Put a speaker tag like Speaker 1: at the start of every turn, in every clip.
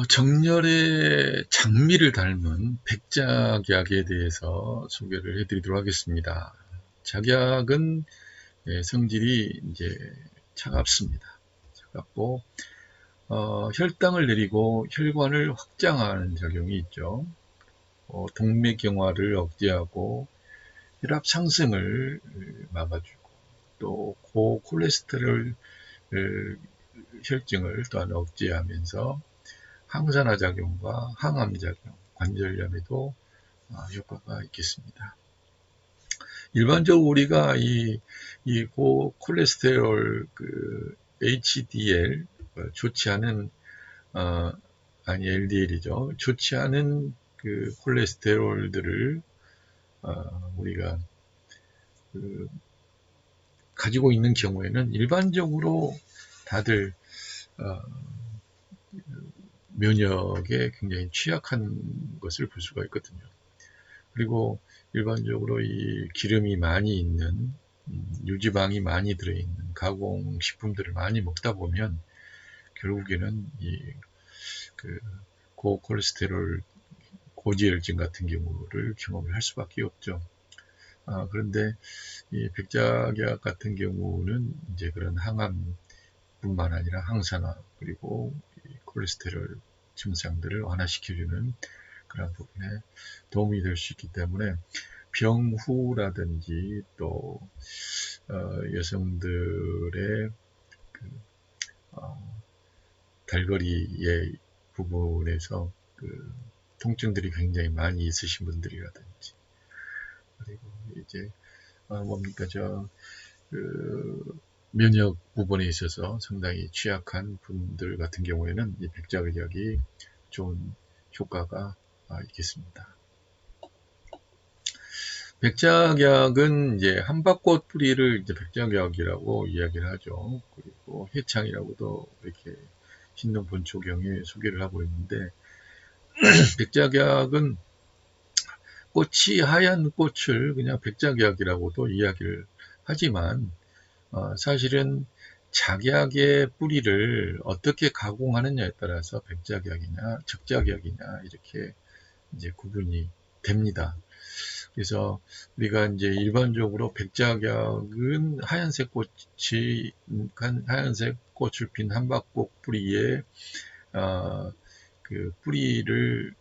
Speaker 1: 정열의 장미를 닮은 백작약에 대해서 소개를 해드리도록 하겠습니다. 작약은 성질이 이제 차갑습니다. 차갑고 혈당을 내리고 혈관을 확장하는 작용이 있죠. 동맥경화를 억제하고 혈압 상승을 막아주고 또 고콜레스테롤 혈증을 또한 억제하면서 항산화 작용과 항암 작용, 관절염에도 효과가 있겠습니다. 일반적으로 우리가 이 고콜레스테롤 HDL 좋지 않은 LDL이죠. 좋지 않은 콜레스테롤들을 우리가 가지고 있는 경우에는 일반적으로 다들 면역에 굉장히 취약한 것을 볼 수가 있거든요. 그리고 일반적으로 이 기름이 많이 있는 유지방이 많이 들어있는 가공식품들을 많이 먹다 보면 결국에는 고콜레스테롤 고지혈증 같은 경우를 경험을 할 수밖에 없죠. 그런데 이 백작약 같은 경우는 이제 그런 항암뿐만 아니라 항산화 그리고 콜레스테롤 증상들을 완화시켜주는 그런 부분에 도움이 될 수 있기 때문에 병후라든지 또 여성들의 달거리의 부분에서 통증들이 굉장히 많이 있으신 분들이라든지 그리고 이제 뭡니까 면역 부분에 있어서 상당히 취약한 분들 같은 경우에는 이 백작약이 좋은 효과가 있겠습니다. 백작약은 이제 한박꽃 뿌리를 이제 백작약이라고 이야기를 하죠. 그리고 해창이라고도 이렇게 신동 본초경에 소개를 하고 있는데 백작약은 꽃이 하얀 꽃을 그냥 백작약이라고도 이야기를 하지만 사실은 작약의 뿌리를 어떻게 가공하느냐에 따라서 백작약이냐 적작약이냐 이렇게 이제 구분이 됩니다. 그래서 우리가 이제 일반적으로 백작약은 하얀색 꽃을 핀 한박꽃 뿌리에 그 뿌리를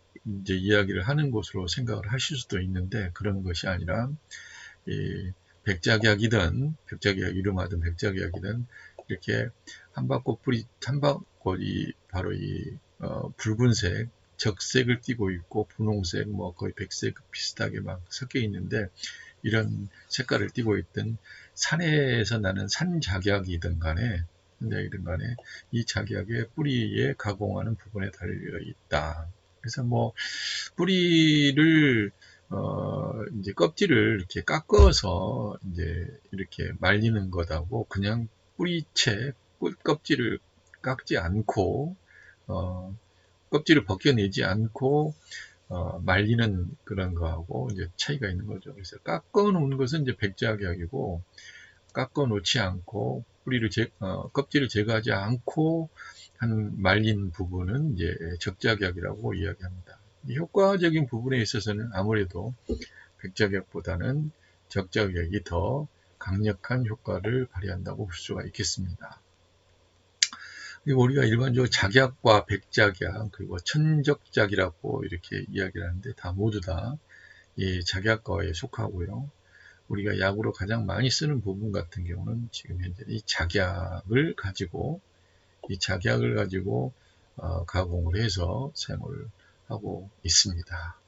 Speaker 1: 이제 이야기를 하는 것으로 생각을 하실 수도 있는데 그런 것이 아니라 이 백작약이든 백작약 이름하든 백작약이든 이렇게 한박꽃이 바로 이 붉은색 적색을 띠고 있고 분홍색 뭐 거의 백색 비슷하게 막 섞여 있는데 이런 색깔을 띠고 있던 산에서 나는 산작약이든 간에 이 작약의 뿌리에 가공하는 부분에 달려 있다. 그래서 뭐 뿌리를 이제 껍질을 이렇게 깎아서 이제 이렇게 말리는 것하고 그냥 뿌리채 껍질을 깎지 않고 껍질을 벗겨내지 않고 말리는 그런 거하고 이제 차이가 있는 거죠. 그래서 깎아 놓은 것은 이제 백작약이고 깎아 놓지 않고 껍질을 제거하지 않고 한 말린 부분은 이제 적작약이라고 이야기합니다. 효과적인 부분에 있어서는 아무래도 백작약보다는 적작약이 더 강력한 효과를 발휘한다고 볼 수가 있겠습니다. 그리고 우리가 일반적으로 작약과 백작약 그리고 천적작이라고 이렇게 이야기를 하는데 모두 다 이 작약과에 속하고요. 우리가 약으로 가장 많이 쓰는 부분 같은 경우는 지금 현재 이 작약을 가지고 가공을 해서 사용을 하고 있습니다.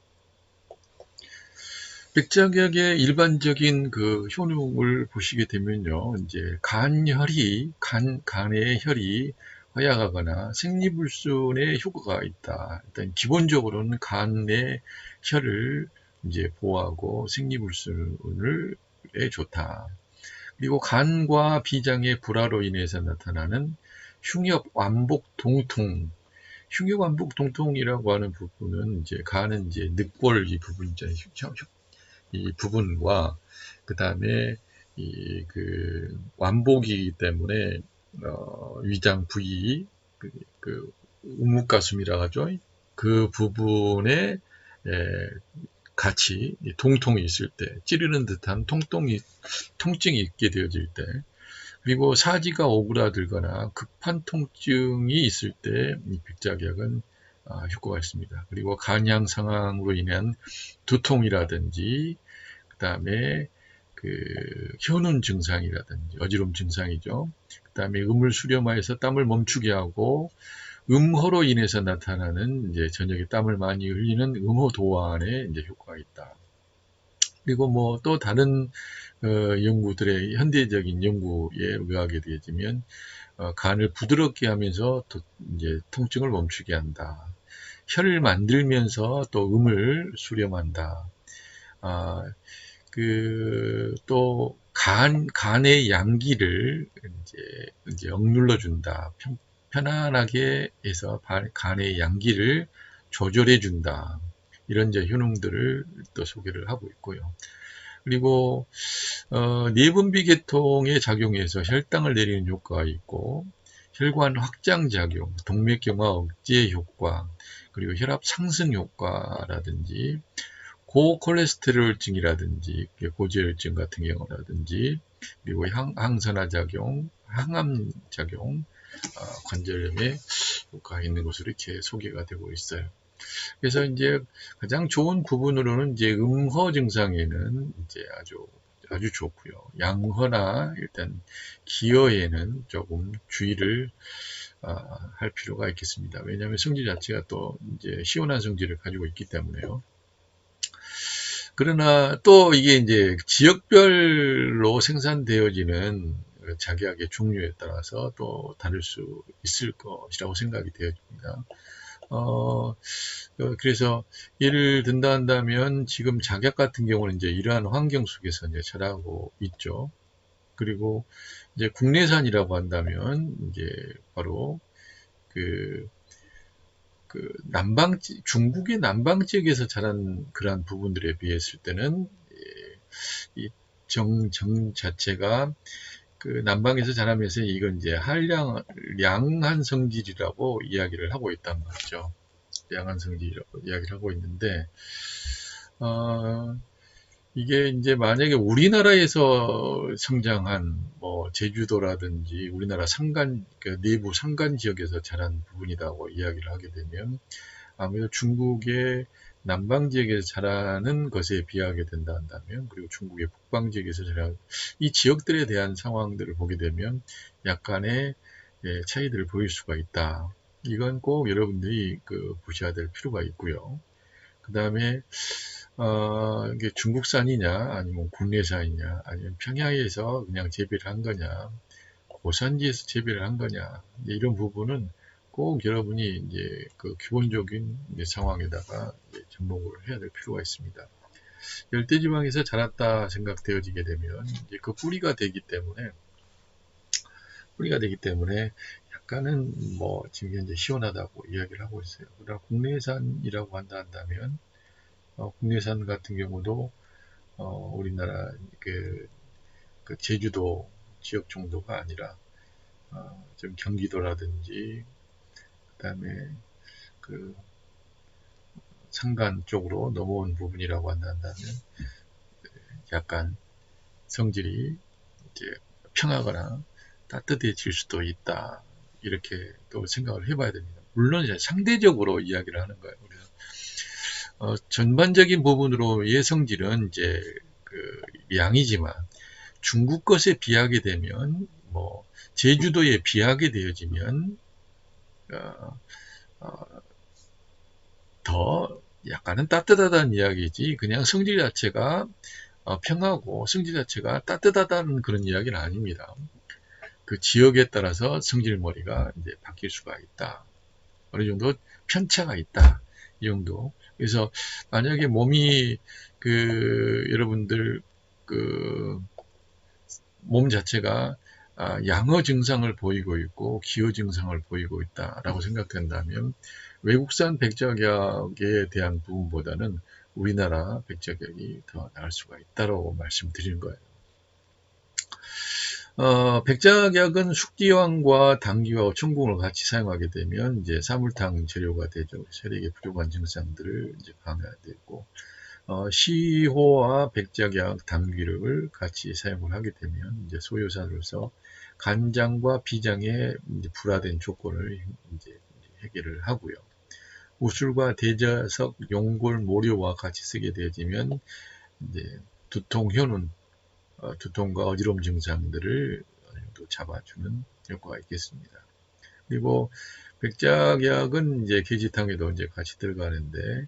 Speaker 1: 백작약의 일반적인 효능을 보시게 되면요, 이제 간의 혈이 허약하거나 생리불순에 효과가 있다. 일단 기본적으로는 간의 혈을 이제 보호하고 생리불순에 좋다. 그리고 간과 비장의 불화로 인해서 나타나는 흉역완복동통이라고 하는 부분은 이제 간은 이제 늑골 이 부분 있잖아요. 이 부분과 그 다음에 완복이기 때문에 위장 부위 우뭇가슴이라 하죠. 그 부분에 같이 동통이 있을 때, 찌르는 듯한 통증이 있게 되어질 때, 그리고 사지가 오그라들거나 급한 통증이 있을 때 이 백작약은 효과가 있습니다. 그리고 간양 상황으로 인한 두통이라든지 그 다음에 현운 증상이라든지 어지러움 증상이죠. 그 다음에 음을 수렴하여서 땀을 멈추게 하고 음호로 인해서 나타나는 이제 저녁에 땀을 많이 흘리는 음호 도안에 이제 효과가 있다. 그리고 뭐 또 다른 연구들의 현대적인 연구에 의하게 되어지면 간을 부드럽게 하면서 또 이제 통증을 멈추게 한다. 혀를 만들면서 또 음을 수렴한다. 또 간의 양기를 이제 억눌러 준다. 편안하게 해서 간의 양기를 조절해 준다. 이런 이제 효능들을 또 소개를 하고 있고요. 그리고 내분비 계통에 작용해서 혈당을 내리는 효과가 있고 혈관 확장 작용, 동맥경화 억제 효과, 그리고 혈압 상승 효과라든지 고콜레스테롤증이라든지 고지혈증 같은 경우라든지 그리고 항산화 작용, 항암 작용, 관절염에 효과가 있는 것으로 이렇게 소개가 되고 있어요. 그래서 이제 가장 좋은 부분으로는 이제 음허 증상에는 이제 아주 좋고요. 양허나 일단 기허에는 조금 주의를 할 필요가 있겠습니다. 왜냐하면 성질 자체가 또 이제 시원한 성질을 가지고 있기 때문에요. 그러나 또 이게 이제 지역별로 생산되어지는 작약의 종류에 따라서 또 다를 수 있을 것이라고 생각이 되어집니다. 그래서 예를 든다 한다면 지금 작약 같은 경우는 이제 이러한 환경 속에서 이제 자라고 있죠. 그리고 이제 국내산이라고 한다면 이제 바로 중국의 남방 지역에서 자란 그러한 부분들에 비했을 때는 이 정 자체가 남방에서 자라면서 이건 이제 양한 성질이라고 이야기를 하고 있단 말이죠. 양한 성질이라고 이야기를 하고 있는데, 이게 이제 만약에 우리나라에서 성장한 뭐 제주도라든지 우리나라 내부 산간 지역에서 자란 부분이라고 이야기를 하게 되면 아무래도 중국의 남방 지역에서 자라는 것에 비하게 된다 한다면, 그리고 중국의 북방 지역에서 자라는 이 지역들에 대한 상황들을 보게 되면 약간의 차이들을 보일 수가 있다. 이건 꼭 여러분들이 보셔야 될 필요가 있고요. 그 다음에 이게 중국산이냐 아니면 국내산이냐 아니면 평야에서 그냥 재배를 한 거냐 고산지에서 재배를 한 거냐 이런 부분은 꼭 여러분이 이제 기본적인 상황에다가 접목을 해야 될 필요가 있습니다. 열대지방에서 자랐다 생각되어지게 되면 이제 뿌리가 되기 때문에 약간은 뭐 지금 현재 시원하다고 이야기를 하고 있어요. 그러나 국내산이라고 한다면 국내산 같은 경우도 우리나라 제주도 지역 정도가 아니라 좀 경기도라든지 그다음에 산간 쪽으로 넘어온 부분이라고 한다면 약간 성질이 이제 평하거나 따뜻해질 수도 있다. 이렇게 또 생각을 해봐야 됩니다. 물론 이제 상대적으로 이야기를 하는 거예요. 그래서 전반적인 부분으로의 성질은 이제 양이지만 중국 것에 비하게 되면 제주도에 비하게 되어지면 더 약간은 따뜻하다는 이야기지 그냥 성질 자체가 평하고 성질 자체가 따뜻하다는 그런 이야기는 아닙니다. 그 지역에 따라서 성질머리가 이제 바뀔 수가 있다. 어느 정도 편차가 있다. 이 정도. 그래서 만약에 몸이 여러분들 몸 자체가 양어 증상을 보이고 있고 기어 증상을 보이고 있다라고 생각된다면 외국산 백작약에 대한 부분보다는 우리나라 백작약이 더 나을 수가 있다고 말씀드리는 거예요. 백작약은 숙기왕과 당귀와 청궁을 같이 사용하게 되면 이제 사물탕 재료가 되죠. 혈액에 부족한 증상들을 이제 강화되고, 시호와 백작약, 당귀를 같이 사용을 하게 되면 이제 소요산으로서 간장과 비장의 이제 불화된 조건을 이제 해결을 하고요. 우술과 대자석, 용골, 모료와 같이 쓰게 되어지면 이제 두통, 현운, 두통과 어지러움 증상들을 어느 정도 잡아주는 효과가 있겠습니다. 그리고 백작약은 이제 계지탕에도 이제 같이 들어가는데,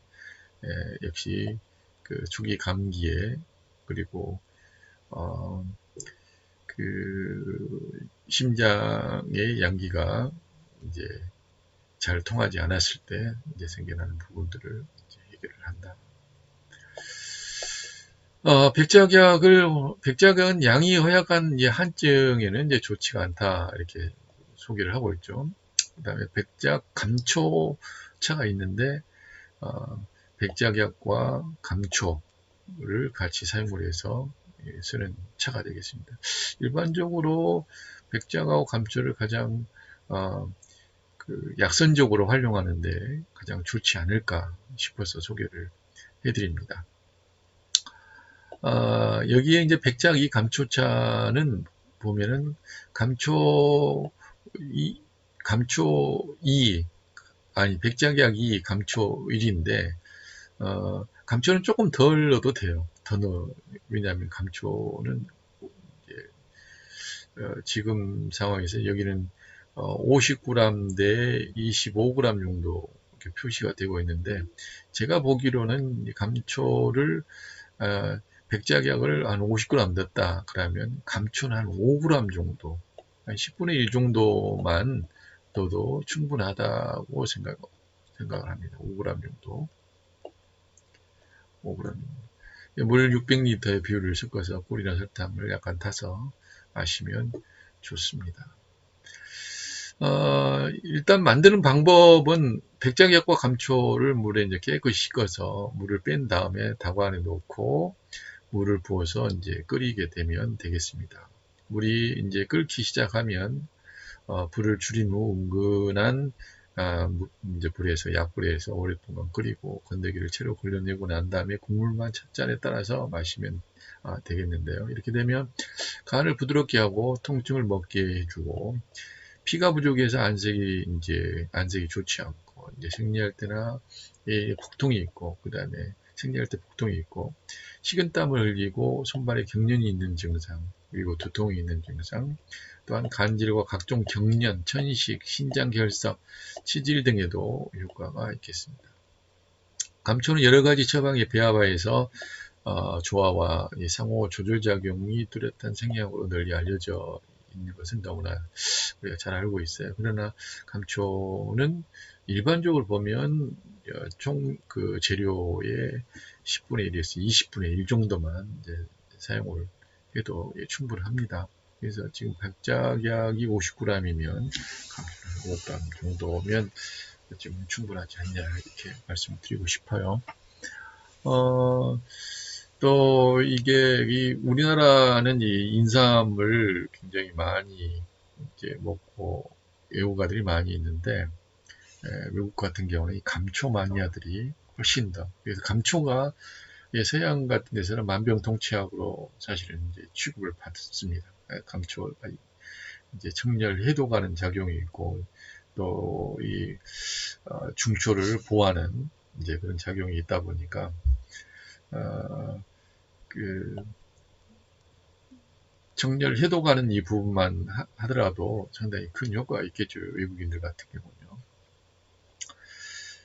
Speaker 1: 역시 그 초기 감기에, 그리고 어, 그 심장의 양기가 이제 잘 통하지 않았을 때 이제 생겨나는 부분들을 이제 해결을 한다. 백작약은 양이 허약한 한증에는 이제 좋지가 않다, 이렇게 소개를 하고 있죠. 그 다음에 백작 감초차가 있는데, 백작약과 감초를 같이 사용을 해서 쓰는 차가 되겠습니다. 일반적으로 백작하고 감초를 가장 그 약선적으로 활용하는데 가장 좋지 않을까 싶어서 소개를 해드립니다. 여기에 이제 백작 이 감초차는 보면은 감초 감초 2, 아니 백작약 2, 감초 1인데, 감초는 조금 덜 넣어도 돼요. 더 넣어. 왜냐하면 감초는 이제, 지금 상황에서 여기는 50g 대 25g 정도 이렇게 표시가 되고 있는데, 제가 보기로는 감초를 백작약을 한 50g 넣었다 그러면 감초는 한 5g 정도, 한 10분의 1 정도만 넣어도 충분하다고 생각을 합니다. 5g 정도. 5g. 물 600리터의 비율을 섞어서 꿀이나 설탕을 약간 타서 마시면 좋습니다. 일단 만드는 방법은 백작약과 감초를 물에 이제 깨끗이 씻어서 물을 뺀 다음에 다구 안에 넣고 물을 부어서 이제 끓이게 되면 되겠습니다. 물이 이제 끓기 시작하면 불을 줄인 후 은근한 이제 불에서 약불에서 오랫동안 끓이고 건더기를 채로 걸러내고 난 다음에 국물만 찻잔에 따라서 마시면 되겠는데요. 이렇게 되면 간을 부드럽게 하고 통증을 먹게 해주고, 피가 부족해서 안색이 좋지 않고 이제 생리할 때나 복통이 있고, 그 다음에 생리할 때 복통이 있고, 식은땀을 흘리고 손발에 경련이 있는 증상, 그리고 두통이 있는 증상, 또한 간질과 각종 경련, 천식, 신장결석, 치질 등에도 효과가 있겠습니다. 감초는 여러 가지 처방의 배합하에서 조화와 상호 조절작용이 뚜렷한 생리학으로 널리 알려져 있는 것은 너무나 우리가 잘 알고 있어요. 그러나 감초는 일반적으로 보면 총 그 재료의 10분의 1에서 20분의 1 정도만 이제 사용을 해도 충분합니다. 그래서 지금 백작약이 50g이면 감초는 5g 정도면 지금 충분하지 않냐, 이렇게 말씀을 드리고 싶어요. 또 이게 우리나라는 이 인삼을 굉장히 많이 이제 먹고 애호가들이 많이 있는데, 외국 같은 경우는 이 감초 마니아들이 훨씬 더, 그래서 감초가 서양 같은 데서는 만병통치약으로 사실은 이제 취급을 받습니다. 감초가 이제 청열 해독하는 작용이 있고, 또 이 중초를 보호하는 이제 그런 작용이 있다 보니까 그 청열 해독하는 이 부분만 하더라도 상당히 큰 효과가 있겠죠. 외국인들 같은 경우는요.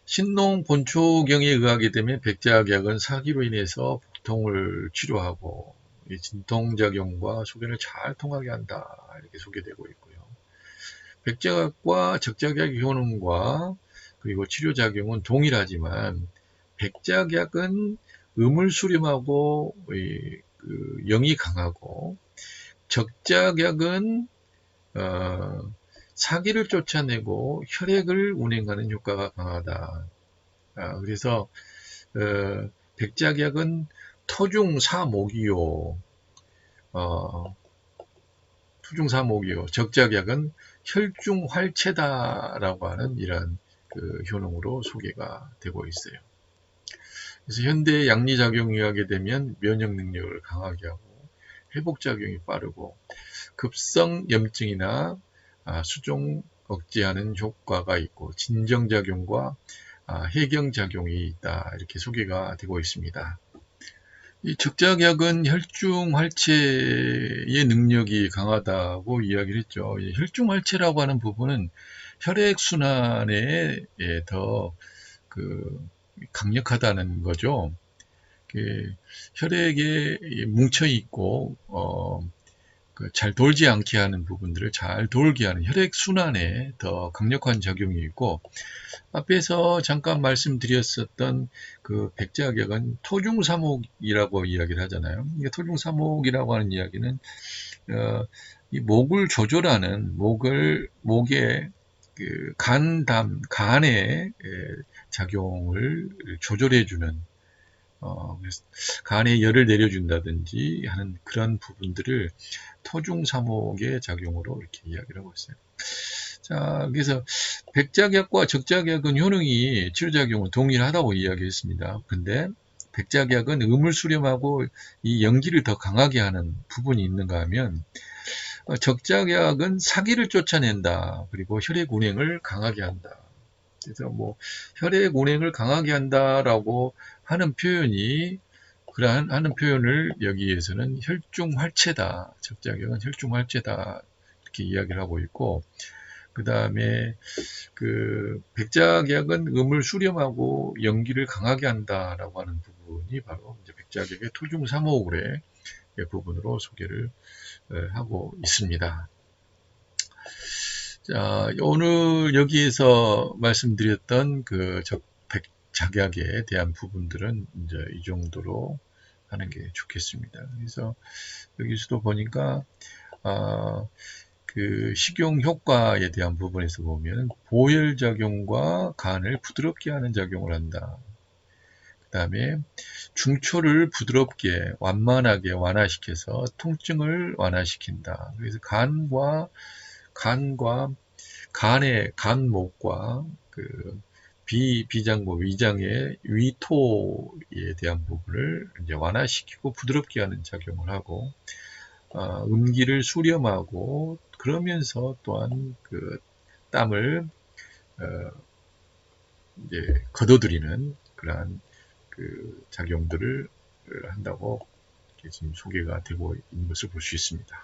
Speaker 1: 신농 본초경에 의하게 되면 백작약은 사기로 인해서 복통을 치료하고 진통작용과 소변을 잘 통하게 한다, 이렇게 소개되고 있고요. 백작약과 적작약의 효능과 그리고 치료작용은 동일하지만 백작약은 음을 수렴하고 영이 강하고, 적작약은 사기를 쫓아내고 혈액을 운행하는 효과가 강하다. 그래서 백작약은 토중 사모기요, 토중사목이요. 적작약은 혈중활체다라고 하는 이런 그 효능으로 소개가 되고 있어요. 그래서 현대 양리작용이 하게 되면 면역 능력을 강하게 하고 회복작용이 빠르고 급성 염증이나 수종 억제하는 효과가 있고 진정작용과 해경작용이 있다 이렇게 소개가 되고 있습니다. 이 적작약은 혈중활체의 능력이 강하다고 이야기를 했죠. 혈중활체라고 하는 부분은 혈액순환에 더 강력하다는 거죠. 혈액에 뭉쳐 있고 잘 돌지 않게 하는 부분들을 잘 돌게 하는 혈액순환에 더 강력한 작용이 있고, 앞에서 잠깐 말씀드렸었던 그 백제약약은 토중사목이라고 이야기를 하잖아요. 이게 토중사목이라고 하는 이야기는 이 목을 조절하는 목의 간의 작용을 조절해주는 간에 열을 내려준다든지 하는 그런 부분들을 토중사목의 작용으로 이렇게 이야기를 하고 있어요. 자, 그래서 백작약과 적작약은 효능이 치료작용은 동일하다고 이야기했습니다. 근데 백작약은 음을 수렴하고 이 연기를 더 강하게 하는 부분이 있는가 하면 적작약은 사기를 쫓아낸다. 그리고 혈액 운행을 강하게 한다. 그래서 뭐 혈액 운행을 강하게 한다라고 하는 표현이 하는 표현을 여기에서는 혈중활체다. 적작약은 혈중활체다. 이렇게 이야기를 하고 있고, 그 다음에 백작약은 음을 수렴하고 연기를 강하게 한다라고 하는 부분이 바로 이제 백작약의 토중사목의 부분으로 소개를 하고 있습니다. 자, 오늘 여기에서 말씀드렸던 백작약에 대한 부분들은 이제 이 정도로 하는 게 좋겠습니다. 그래서 여기서도 보니까 식용 효과에 대한 부분에서 보면 보혈작용과 간을 부드럽게 하는 작용을 한다. 그 다음에 중초를 부드럽게 완만하게 완화시켜서 통증을 완화시킨다. 그래서 간목과 비장부 위장의 위토에 대한 부분을 이제 완화시키고 부드럽게 하는 작용을 하고, 음기를 수렴하고 그러면서 또한 땀을 이제 걷어들이는 그러한 작용들을 한다고 지금 소개가 되고 있는 것을 볼 수 있습니다.